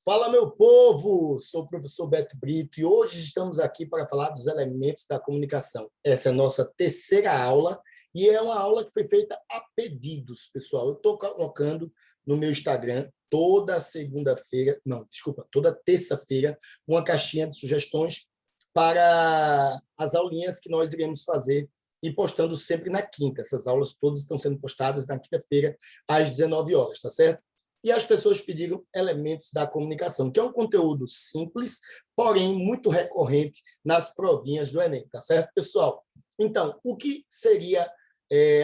Fala, meu povo! Sou o professor Beto Brito e hoje estamos aqui para falar dos elementos da comunicação. Essa é a nossa terceira aula e é uma aula que foi feita a pedidos, pessoal. Eu estou colocando no meu Instagram toda segunda-feira, não, desculpa, toda terça-feira, uma caixinha de sugestões para as aulinhas que nós iremos fazer e postando sempre na quinta. Essas aulas todas estão sendo postadas na quinta-feira às 19 horas, tá certo? E as pessoas pediram elementos da comunicação, que é um conteúdo simples, porém muito recorrente nas provinhas do Enem, tá certo, pessoal? Então, o que seria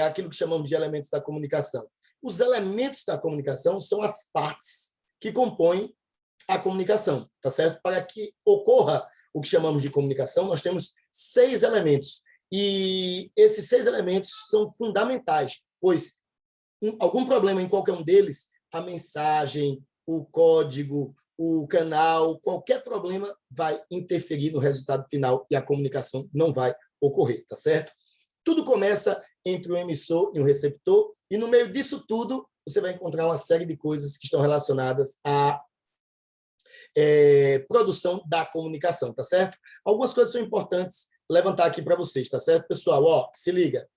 aquilo que chamamos de elementos da comunicação? Os elementos da comunicação são as partes que compõem a comunicação, tá certo? Para que ocorra o que chamamos de comunicação, nós temos 6 elementos. E esses 6 elementos são fundamentais, pois algum problema em qualquer um deles, a mensagem, o código, o canal, qualquer problema vai interferir no resultado final e a comunicação não vai ocorrer, tá certo? Tudo começa entre o emissor e o receptor e no meio disso tudo você vai encontrar uma série de coisas que estão relacionadas à produção da comunicação, tá certo? Algumas coisas são importantes levantar aqui para vocês, tá certo, pessoal? Ó, se liga.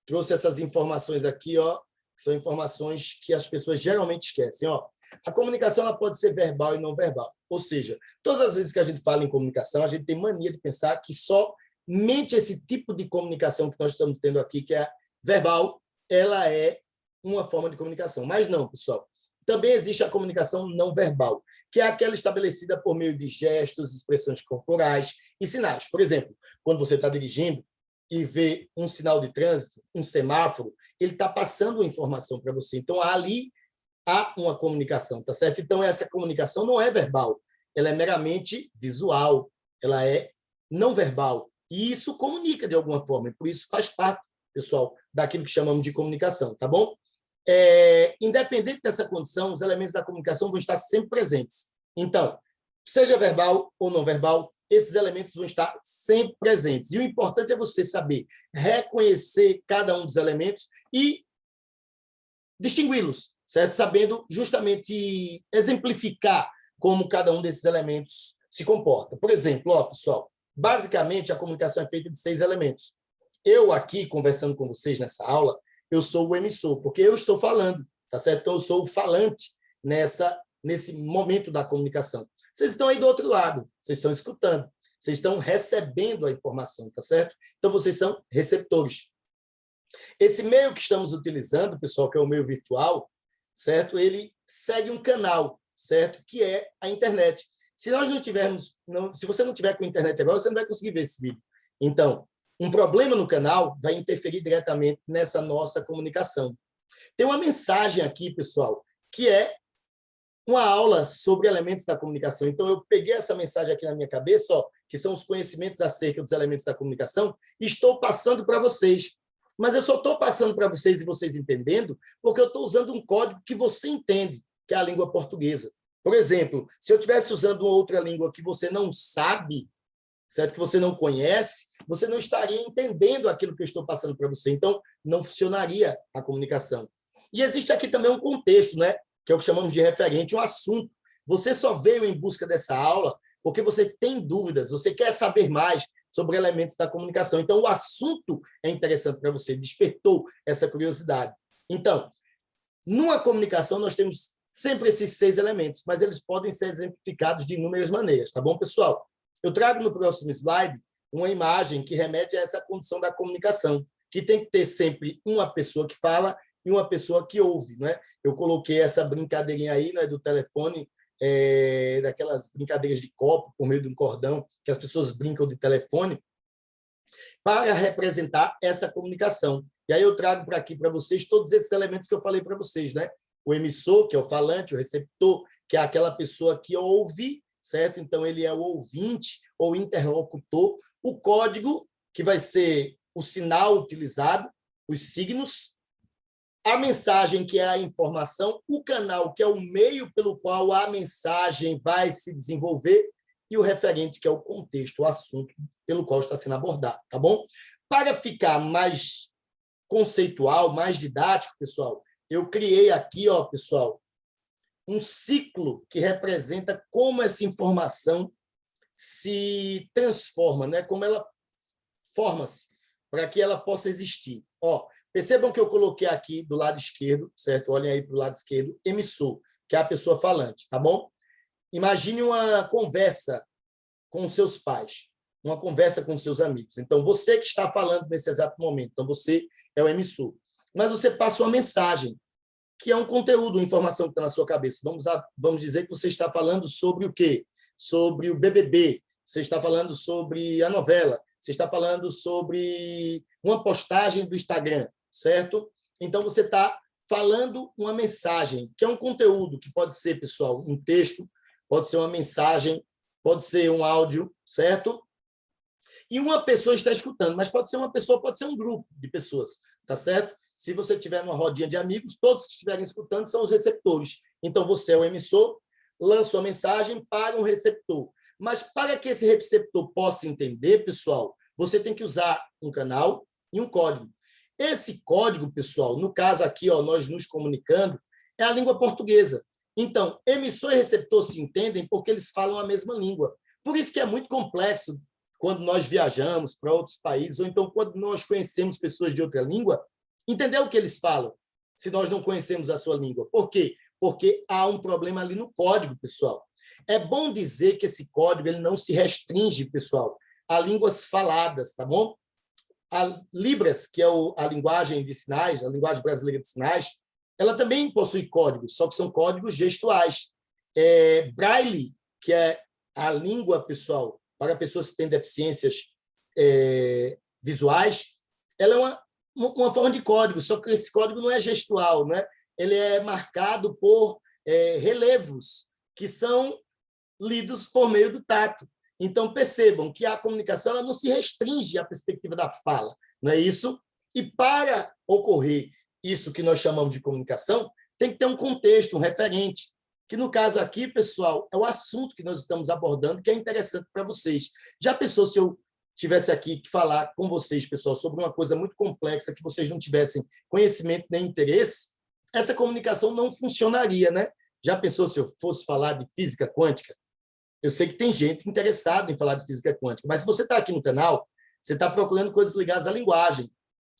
Trouxe essas informações aqui, ó, que são informações que as pessoas geralmente esquecem. Ó. A comunicação ela pode ser verbal e não verbal. Ou seja, todas as vezes que a gente fala em comunicação, a gente tem mania de pensar que somente esse tipo de comunicação que nós estamos tendo aqui, que é verbal, ela é uma forma de comunicação. Mas não, pessoal. Também existe a comunicação não verbal, que é aquela estabelecida por meio de gestos, expressões corporais e sinais. Por exemplo, quando você está dirigindo, e vê um sinal de trânsito, um semáforo, ele está passando uma informação para você. Então, ali há uma comunicação, tá certo? Então, essa comunicação não é verbal, ela é meramente visual, ela é não verbal. E isso comunica de alguma forma, e por isso faz parte, pessoal, daquilo que chamamos de comunicação, tá bom? Independente dessa condição, os elementos da comunicação vão estar sempre presentes. Então, seja verbal ou não verbal, esses elementos vão estar sempre presentes. E o importante é você saber reconhecer cada um dos elementos e distingui-los, certo? Sabendo justamente exemplificar como cada um desses elementos se comporta. Por exemplo, ó, pessoal, basicamente a comunicação é feita de 6 elementos. Eu aqui, conversando com vocês nessa aula, eu sou o emissor, porque eu estou falando, tá certo? Então, eu sou o falante nesse momento da comunicação. Vocês estão aí do outro lado, vocês estão escutando, vocês estão recebendo a informação, tá certo? Então, vocês são receptores. Esse meio que estamos utilizando, pessoal, que é o meio virtual, certo? Ele segue um canal, certo? Que é a internet. Se nós não tivermos, se você não tiver com a internet agora, você não vai conseguir ver esse vídeo. Então, um problema no canal vai interferir diretamente nessa nossa comunicação. Tem uma mensagem aqui, pessoal, que é uma aula sobre elementos da comunicação. Então, eu peguei essa mensagem aqui na minha cabeça, ó, que são os conhecimentos acerca dos elementos da comunicação, e estou passando para vocês. Mas eu só estou passando para vocês e vocês entendendo, porque eu estou usando um código que você entende, que é a língua portuguesa. Por exemplo, se eu estivesse usando uma outra língua que você não sabe, certo? Que você não conhece, você não estaria entendendo aquilo que eu estou passando para você. Então, não funcionaria a comunicação. E existe aqui também um contexto, né? Que é o que chamamos de referente, um assunto. Você só veio em busca dessa aula porque você tem dúvidas, você quer saber mais sobre elementos da comunicação. Então, o assunto é interessante para você, despertou essa curiosidade. Então, numa comunicação, nós temos sempre esses 6 elementos, mas eles podem ser exemplificados de inúmeras maneiras, tá bom, pessoal? Eu trago no próximo slide uma imagem que remete a essa condição da comunicação, que tem que ter sempre uma pessoa que fala e uma pessoa que ouve, né? Eu coloquei essa brincadeirinha aí, né, do telefone, daquelas brincadeiras de copo por meio de um cordão que as pessoas brincam de telefone, para representar essa comunicação. E aí eu trago para aqui para vocês todos esses elementos que eu falei para vocês, né? O emissor, que é o falante, o receptor, que é aquela pessoa que ouve, certo? Então ele é o ouvinte ou interlocutor, o código, que vai ser o sinal utilizado, os signos, a mensagem, que é a informação, o canal, que é o meio pelo qual a mensagem vai se desenvolver, e o referente, que é o contexto, o assunto pelo qual está sendo abordado, tá bom? Para ficar mais conceitual, mais didático, pessoal, eu criei aqui, ó, pessoal, um ciclo que representa como essa informação se transforma, né? Como ela forma-se para que ela possa existir. Ó, percebam que eu coloquei aqui do lado esquerdo, certo? Olhem aí para o lado esquerdo, emissor, que é a pessoa falante, tá bom? Imagine uma conversa com os seus pais, uma conversa com os seus amigos. Então, você que está falando nesse exato momento, então você é o emissor. Mas você passa uma mensagem, que é um conteúdo, uma informação que está na sua cabeça. Vamos dizer que você está falando sobre o quê? Sobre o BBB, você está falando sobre a novela, você está falando sobre uma postagem do Instagram, certo? Então, você está falando uma mensagem, que é um conteúdo, que pode ser, pessoal, um texto, pode ser uma mensagem, pode ser um áudio, certo? E uma pessoa está escutando, mas pode ser uma pessoa, pode ser um grupo de pessoas, tá certo? Se você tiver numa rodinha de amigos, todos que estiverem escutando são os receptores. Então, você é o emissor, lança uma mensagem para um receptor. Mas para que esse receptor possa entender, pessoal, você tem que usar um canal e um código. Esse código, pessoal, no caso aqui, ó, nós nos comunicando, é a língua portuguesa. Então, emissor e receptor se entendem porque eles falam a mesma língua. Por isso que é muito complexo quando nós viajamos para outros países, ou então quando nós conhecemos pessoas de outra língua, entender o que eles falam, se nós não conhecemos a sua língua. Por quê? Porque há um problema ali no código, pessoal. É bom dizer que esse código ele não se restringe, pessoal, a línguas faladas, tá bom? A Libras, que é a linguagem de sinais, a linguagem brasileira de sinais, ela também possui códigos, só que são códigos gestuais. Braille, que é a língua, pessoal, para pessoas que têm deficiências visuais, ela é uma forma de código, só que esse código não é gestual, né? Ele é marcado por relevos que são lidos por meio do tato. Então, percebam que a comunicação ela não se restringe à perspectiva da fala, não é isso? E para ocorrer isso que nós chamamos de comunicação, tem que ter um contexto, um referente, que no caso aqui, pessoal, é o assunto que nós estamos abordando, que é interessante para vocês. Já pensou se eu tivesse aqui que falar com vocês, pessoal, sobre uma coisa muito complexa, que vocês não tivessem conhecimento nem interesse? Essa comunicação não funcionaria, né? Já pensou se eu fosse falar de física quântica? Eu sei que tem gente interessada em falar de física quântica, mas se você está aqui no canal, você está procurando coisas ligadas à linguagem.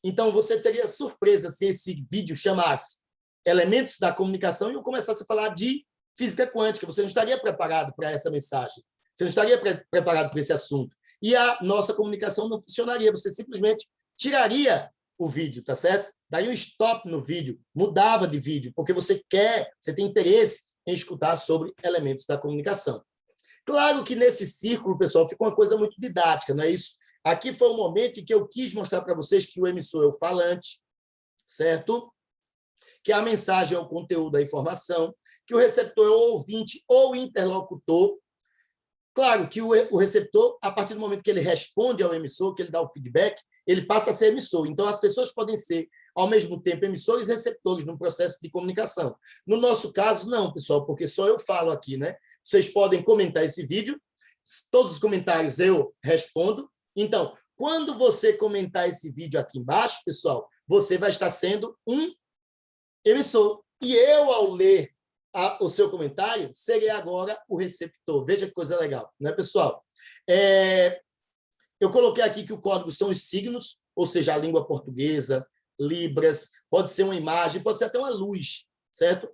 Então, você teria surpresa se esse vídeo chamasse Elementos da Comunicação e eu começasse a falar de física quântica. Você não estaria preparado para essa mensagem. Você não estaria preparado para esse assunto. E a nossa comunicação não funcionaria. Você simplesmente tiraria o vídeo, tá certo? Daria um stop no vídeo, mudava de vídeo, porque você tem interesse em escutar sobre elementos da comunicação. Claro que nesse círculo, pessoal, fica uma coisa muito didática, não é isso? Aqui foi o momento em que eu quis mostrar para vocês que o emissor é o falante, certo? Que a mensagem é o conteúdo da informação, que o receptor é o ouvinte ou interlocutor. Claro que o receptor, a partir do momento que ele responde ao emissor, que ele dá o feedback, ele passa a ser emissor. Então, as pessoas podem ser, ao mesmo tempo, emissores e receptores num processo de comunicação. No nosso caso, não, pessoal, porque só eu falo aqui, né? Vocês podem comentar esse vídeo, todos os comentários eu respondo. Então, quando você comentar esse vídeo aqui embaixo, pessoal, você vai estar sendo um emissor. E eu, ao ler o seu comentário, serei agora o receptor. Veja que coisa legal, né, pessoal? Eu coloquei aqui que o código são os signos, ou seja, a língua portuguesa, Libras, pode ser uma imagem, pode ser até uma luz, certo?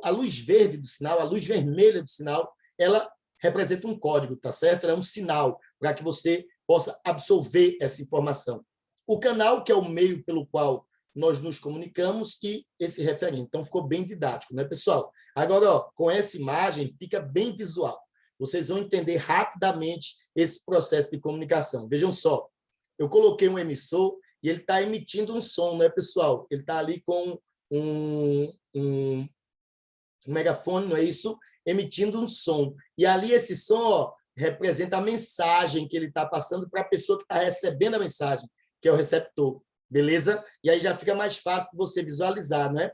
A luz verde do sinal, a luz vermelha do sinal, ela representa um código, tá certo? Ela é um sinal para que você possa absorver essa informação. O canal, que é o meio pelo qual nós nos comunicamos, e esse referente. Então, ficou bem didático, né, pessoal? Agora, ó, com essa imagem, fica bem visual. Vocês vão entender rapidamente esse processo de comunicação. Vejam só, eu coloquei um emissor e ele está emitindo um som, né, pessoal? Ele está ali com um megafone, não é isso? Emitindo um som. E ali esse som, ó, representa a mensagem que ele está passando para a pessoa que está recebendo a mensagem, que é o receptor. Beleza? E aí já fica mais fácil de você visualizar, não é?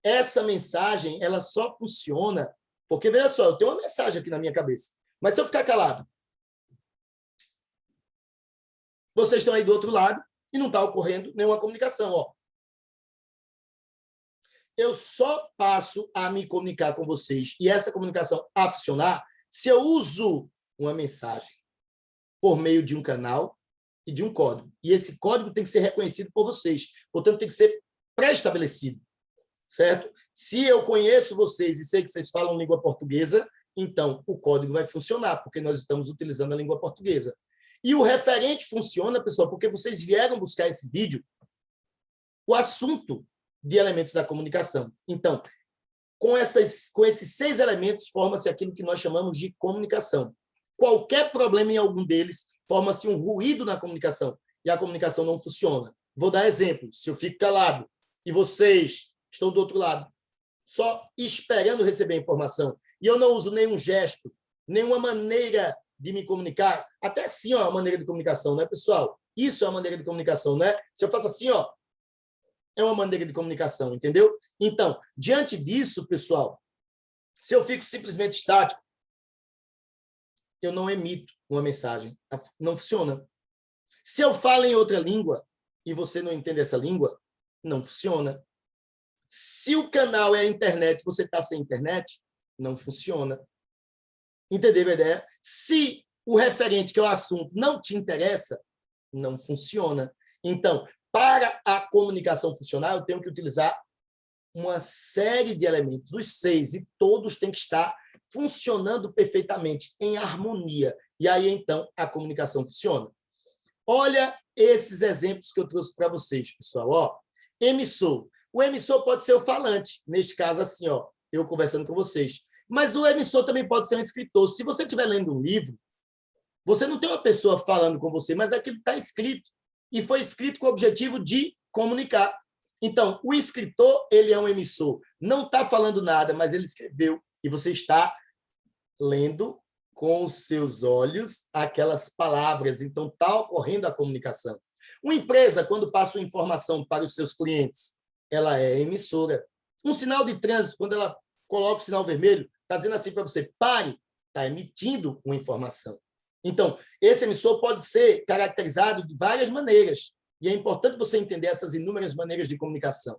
Essa mensagem, ela só funciona porque, veja só, eu tenho uma mensagem aqui na minha cabeça, mas se eu ficar calado, vocês estão aí do outro lado e não está ocorrendo nenhuma comunicação, ó. eu só passo a me comunicar com vocês e essa comunicação a funcionar se eu uso uma mensagem por meio de um canal e de um código. E esse código tem que ser reconhecido por vocês. Portanto, tem que ser pré-estabelecido, certo? Se eu conheço vocês e sei que vocês falam língua portuguesa, então o código vai funcionar, porque nós estamos utilizando a língua portuguesa. E o referente funciona, pessoal, porque vocês vieram buscar esse vídeo, o assunto de elementos da comunicação. Então, com esses 6 elementos, forma-se aquilo que nós chamamos de comunicação. Qualquer problema em algum deles, forma-se um ruído na comunicação, e a comunicação não funciona. Vou dar exemplo. Se eu fico calado e vocês estão do outro lado, só esperando receber a informação, e eu não uso nenhum gesto, nenhuma maneira de me comunicar, até assim, ó, a maneira de comunicação, né, pessoal? Isso é uma maneira de comunicação, né? Se eu faço assim, ó, é uma maneira de comunicação, entendeu? Então, diante disso, pessoal, se eu fico simplesmente estático, eu não emito uma mensagem. Não funciona. Se eu falo em outra língua e você não entende essa língua, não funciona. Se o canal é a internet, você está sem internet, não funciona. Entenderam a ideia? Se o referente, que é o assunto, não te interessa, não funciona. Então, para a comunicação funcionar, eu tenho que utilizar uma série de elementos, os 6, e todos têm que estar funcionando perfeitamente, em harmonia. E aí, então, a comunicação funciona. Olha esses exemplos que eu trouxe para vocês, pessoal. Ó, emissor. O emissor pode ser o falante, neste caso, assim, ó, eu conversando com vocês. Mas o emissor também pode ser um escritor. Se você estiver lendo um livro, você não tem uma pessoa falando com você, mas aquilo está escrito. E foi escrito com o objetivo de comunicar. Então, o escritor, ele é um emissor. Não está falando nada, mas ele escreveu. E você está lendo com os seus olhos aquelas palavras. Então, está ocorrendo a comunicação. Uma empresa, quando passa uma informação para os seus clientes, ela é emissora. Um sinal de trânsito, quando ela coloca o sinal vermelho, está dizendo assim para você, pare, está emitindo uma informação. Então, esse emissor pode ser caracterizado de várias maneiras, e é importante você entender essas inúmeras maneiras de comunicação.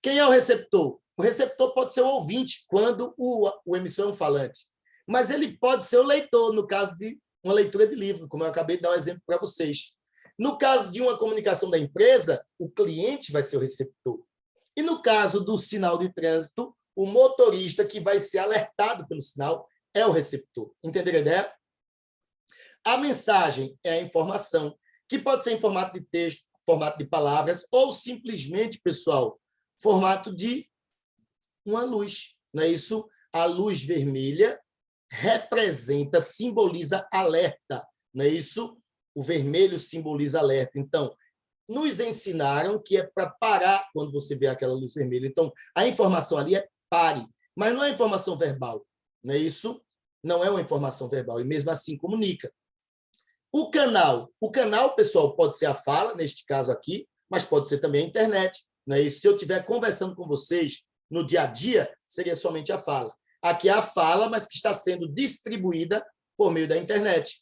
Quem é o receptor? O receptor pode ser o ouvinte, quando o emissor é um falante, mas ele pode ser o leitor, no caso de uma leitura de livro, como eu acabei de dar um exemplo para vocês. No caso de uma comunicação da empresa, o cliente vai ser o receptor. E no caso do sinal de trânsito, o motorista que vai ser alertado pelo sinal é o receptor. Entenderam a ideia? A mensagem é a informação, que pode ser em formato de texto, formato de palavras, ou simplesmente, pessoal, formato de uma luz. Não é isso? A luz vermelha representa, simboliza alerta. Não é isso? O vermelho simboliza alerta. Então, nos ensinaram que é para parar quando você vê aquela luz vermelha. Então, a informação ali é pare, mas não é informação verbal. Não é isso? Não é uma informação verbal, e mesmo assim comunica. O canal, pessoal, pode ser a fala, neste caso aqui, mas pode ser também a internet. Não é isso? Se eu estiver conversando com vocês no dia a dia, seria somente a fala. Aqui é a fala, mas que está sendo distribuída por meio da internet.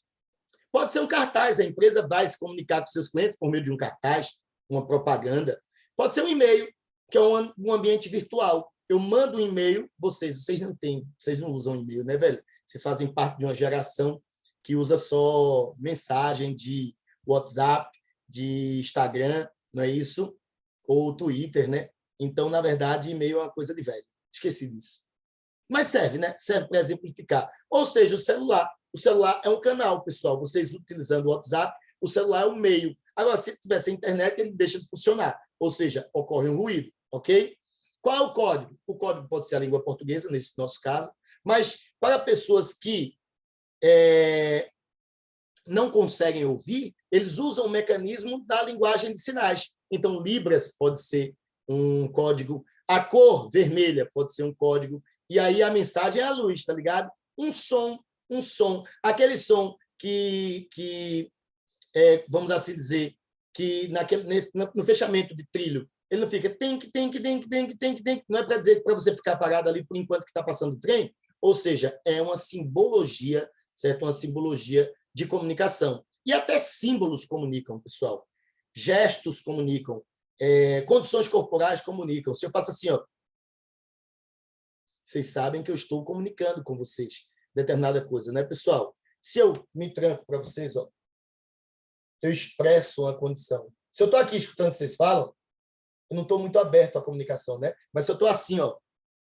Pode ser um cartaz, a empresa vai se comunicar com seus clientes por meio de um cartaz, uma propaganda. Pode ser um e-mail, que é um ambiente virtual. Eu mando um e-mail, vocês não têm, vocês não usam e-mail, né, velho? Vocês fazem parte de uma geração que usa só mensagem de WhatsApp, de Instagram, não é isso? Ou Twitter, né? Então, na verdade, e-mail é uma coisa de velho. Esqueci disso. Mas serve, né? Serve para exemplificar. Ou seja, o celular. O celular é um canal, pessoal. Vocês utilizando o WhatsApp, o celular é um meio. Agora, se tiver sem internet, ele deixa de funcionar. Ou seja, ocorre um ruído, ok? Qual é o código? O código pode ser a língua portuguesa, nesse nosso caso, mas para pessoas que não conseguem ouvir, eles usam o mecanismo da linguagem de sinais. Então, Libras pode ser um código, a cor vermelha pode ser um código, e aí a mensagem é a luz, tá ligado? Um som, aquele som que vamos assim dizer, que no fechamento de trilho, ele não fica tem que, não é para dizer para você ficar parado ali por enquanto que está passando o trem, ou seja, é uma simbologia, certo? Uma simbologia de comunicação. E até símbolos comunicam, pessoal. Gestos comunicam. Condições corporais comunicam. Se eu faço assim, ó, Vocês sabem que eu estou comunicando com vocês determinada coisa, né, pessoal? Se eu me tranco para vocês, ó, eu expresso uma condição. Se eu estou aqui escutando o que vocês falam, eu não estou muito aberto à comunicação, né? Mas se eu estou assim, ó,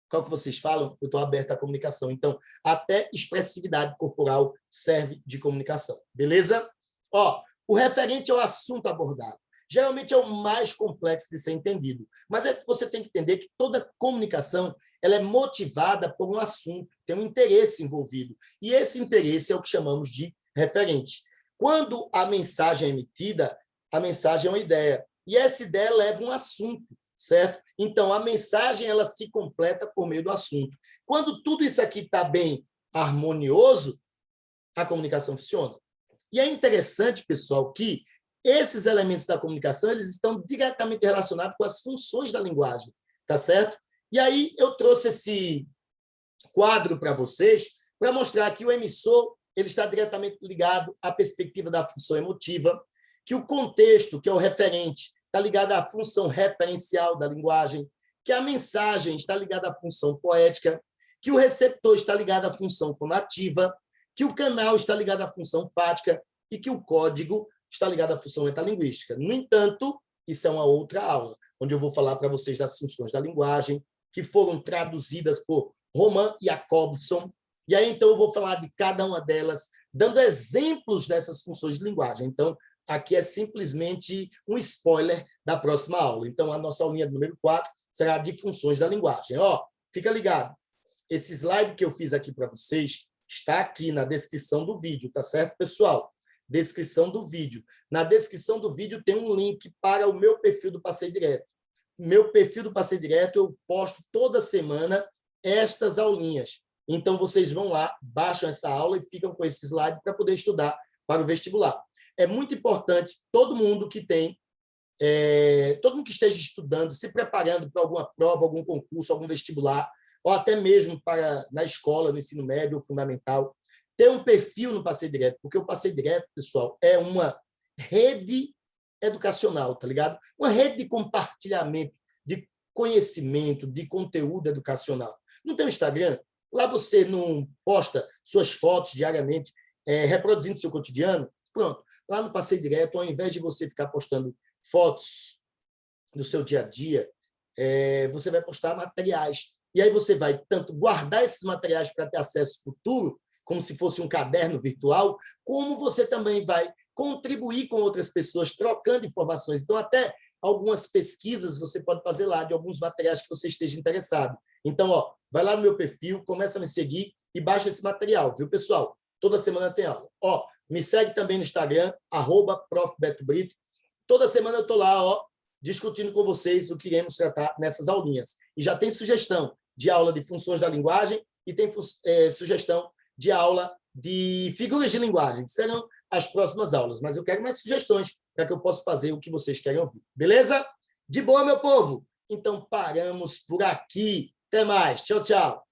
qual que vocês falam, eu estou aberto à comunicação. Então, até expressividade corporal serve de comunicação. Beleza? Ó, o referente ao assunto abordado. Geralmente é o mais complexo de ser entendido. Mas você tem que entender que toda comunicação ela é motivada por um assunto, tem um interesse envolvido. E esse interesse é o que chamamos de referente. Quando a mensagem é emitida, a mensagem é uma ideia. E essa ideia leva um assunto, certo? Então, a mensagem ela se completa por meio do assunto. Quando tudo isso aqui está bem harmonioso, a comunicação funciona. E é interessante, pessoal, que esses elementos da comunicação eles estão diretamente relacionados com as funções da linguagem, tá certo? E aí eu trouxe esse quadro para vocês para mostrar que o emissor ele está diretamente ligado à perspectiva da função emotiva, que o contexto, que é o referente, está ligado à função referencial da linguagem, que a mensagem está ligada à função poética, que o receptor está ligado à função conativa, que o canal está ligado à função fática e que o código está ligado à função metalinguística. No entanto, isso é uma outra aula, onde eu vou falar para vocês das funções da linguagem, que foram traduzidas por Roman Jakobson. E aí, então, eu vou falar de cada uma delas, dando exemplos dessas funções de linguagem. Então, aqui é simplesmente um spoiler da próxima aula. Então, a nossa aulinha número 4 será de funções da linguagem. Ó, fica ligado. Esse slide que eu fiz aqui para vocês está aqui na descrição do vídeo, tá certo, pessoal? Descrição do vídeo. Na descrição do vídeo tem um link para o meu perfil do Passeio Direto. Meu perfil do Passeio Direto, eu posto toda semana estas aulinhas. Então, vocês vão lá, baixam essa aula e ficam com esse slide para poder estudar para o vestibular. É muito importante todo mundo que todo mundo que esteja estudando, se preparando para alguma prova, algum concurso, algum vestibular, ou até mesmo na escola, no ensino médio ou fundamental, ter um perfil no Passeio Direto, porque o Passeio Direto, pessoal, é uma rede educacional, tá ligado? Uma rede de compartilhamento de conhecimento, de conteúdo educacional. No teu Instagram, lá você não posta suas fotos diariamente, reproduzindo seu cotidiano? Pronto. Lá no Passeio Direto, ao invés de você ficar postando fotos do seu dia a dia, você vai postar materiais. E aí você vai tanto guardar esses materiais para ter acesso futuro, como se fosse um caderno virtual, como você também vai contribuir com outras pessoas, trocando informações. Então, até algumas pesquisas você pode fazer lá, de alguns materiais que você esteja interessado. Então, ó, vai lá no meu perfil, começa a me seguir e baixa esse material, viu, pessoal? Toda semana tem aula. Ó, me segue também no Instagram, @profbetobrito. Toda semana eu estou lá, ó, discutindo com vocês o que iremos tratar nessas aulinhas. E já tem sugestão de aula de funções da linguagem e tem sugestão de aula de figuras de linguagem, que serão as próximas aulas. Mas eu quero mais sugestões para que eu possa fazer o que vocês querem ouvir. Beleza? De boa, meu povo? Então, paramos por aqui. Até mais. Tchau, tchau.